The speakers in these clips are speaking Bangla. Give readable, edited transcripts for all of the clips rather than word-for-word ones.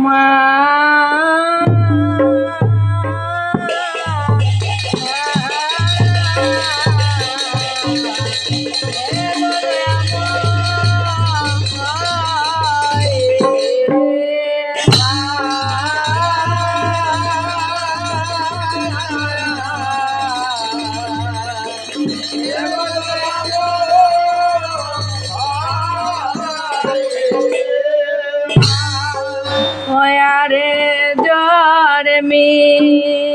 মা রে জর মিলাম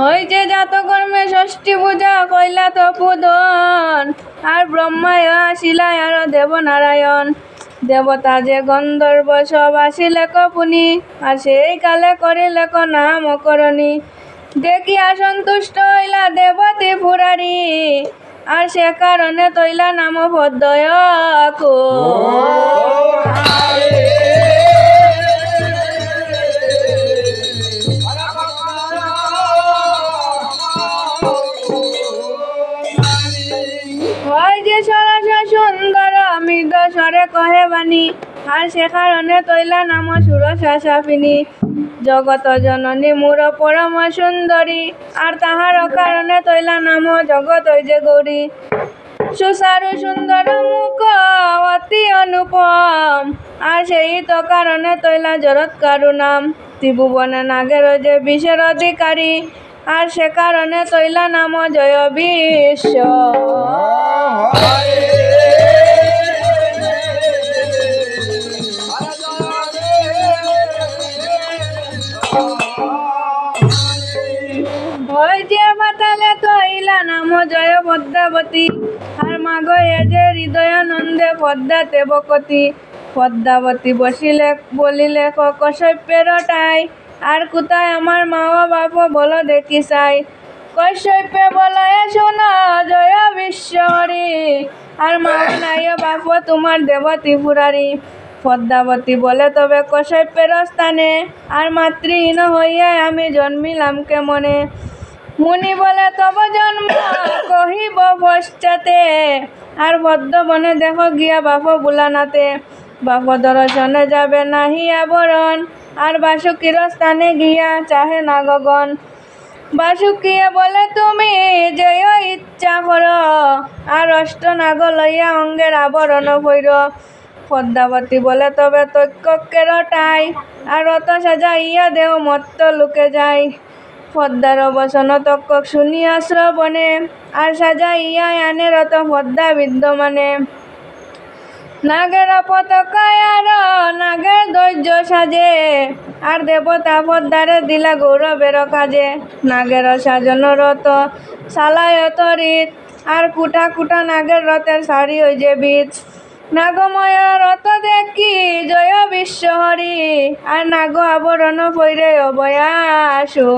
ওই যে জাতকর্মে ষষ্ঠী পূজা কইলা তপোধন, আর ব্রহ্মায় আসিলা আর দেবনারায়ণ। দেবতা যে গন্ধর্ব সব আসিলে কপুনি, আর সেই কালে করিলে নামকরণী। দেখিয়া সন্তুষ্ট হইলা দেবতী পুরারি, আর সে কারণে তৈলা নাম পদ্ময়াকু। ওই যে সরসা সুন্দর মৃদ স্বরে কহে বাণী, আর সে কারণে তৈলা নাম সুরসা সাপিনী। জগত জননী মোর পরম সুন্দরী, আর তাহার কারণে তৈলা নাম জগত যে গৌরী। সুসারু সুন্দর মুখ অতি অনুপম, আর সেই তো কারণে তৈলা জরৎকারু নাম। ত্রিভুবনে নাগের যে বিষের অধিকারী, আর সে কারণে তৈলা নাম জয় বিশ্ব। ওই যে পাতালে তৈলা নাম জয় পদ্মাবতী, আর মাগো এ যে হৃদয়ানন্দে পদ্মাতে বকতি। পদ্মাবতী বসিলে বলিলে কশ্যপের টাই, আর কোথায় আমার মা ও বাপ বলো দেখি চাই। কশ্যপে বলয়ে শোনো জয় বিশ্বহরি, আর মা নাই বাপ তোমার দেবতী পুরারি। পদ্মাবতী বলে তবে কশ্যপের স্থানে, আর মাতৃহীন হইয়া আমি জন্মিলাম কেমনে। মুনি বলে তব জন্ম কহিব পশ্চাতে, আর বদ্ধবনে দেখো গিয়া বাপ বুলানাতে। বাপ দর্শনে যাবে নাহি আবরণ, আর বাসুকীর স্থানে গিয়া চাহে না গগন। বাসুকিয়ে বলে তুমি জয় ইচ্ছা কর, আর অষ্ট নাগ লইয়া অঙ্গের আবরণ ভৈর। পদ্মাবতী বলে তবে তৈক্যকের টাই, আর রত সাজাইয়া দেও মত্ত লোকে যায়। পদ্মার বসন তক্ষক শুনিয়া শ্রবণে, আর সাজাইয়া আনে রত পদ্মা বিদ্যমানে। নাগের পতাকায় আর নাগের ধৈর্য সাজে, আর দেবতা পদ্মারে দিলা গৌরবের কাজে। নাগের সাজন রত সালায় তরিত, আর কুটা কুটা নাগের রথের সারি ওই যে বীজ। নাগময় রত দেখি জয় বিশ্বহরি, আর নাগ আবরণ পৈরে অবয়াসু।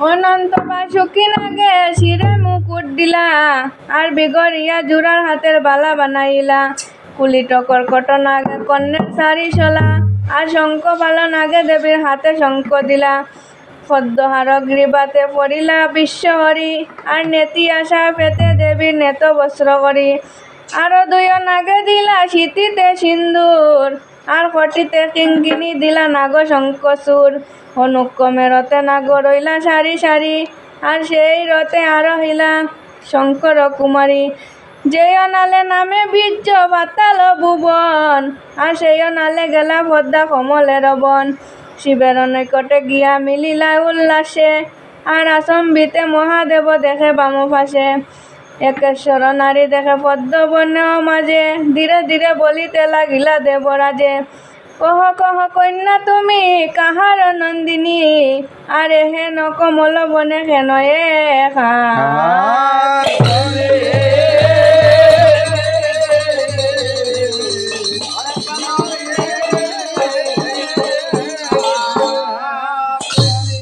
অনন্ত বাসুকি নাগে শিরে মুকুট দিলা আর বিগড়িয়া জুরার হাতের বালা বানাইলা কুলিট কর্কট নাগে কন্যের শাড়ি চলা আর শঙ্খ ভালো নাগে দেবীর হাতে শঙ্খ দিলা পদ্মহার গ্রীবাতে পড়িলা বিশ্বহরি আর নেতি আশা পেতে দেবীর নেত বস্ত্র করি আরো দুই নাগে দিলা শীতিতে সিন্দুর আর কটিতে কিঙ্কিনি দিলা নাগ শঙ্কচূড় অনুক্রমে রতে নাগ রইলা সারি সারি আর সেই রতে আরোহিলা শঙ্কর কুমারী যেই নালে নামে বীর্য পাতাল ভুবন আর সেই নালে গেলা পদ্মা কমলের বন শিবের নৈকটে গিয়া মিলিলা উল্লাসে আর আসম্বিতে মহাদেব দেখে বাম পাশে একেশ্বর নারী দেখে পদ্ম বনের মাঝে ধীরে ধীরে বলিতে লাগিলা দেবরাজে কহ কহ কন্যা তুমি কাহার নন্দিনী আরে হেন কমল বনে হেন এ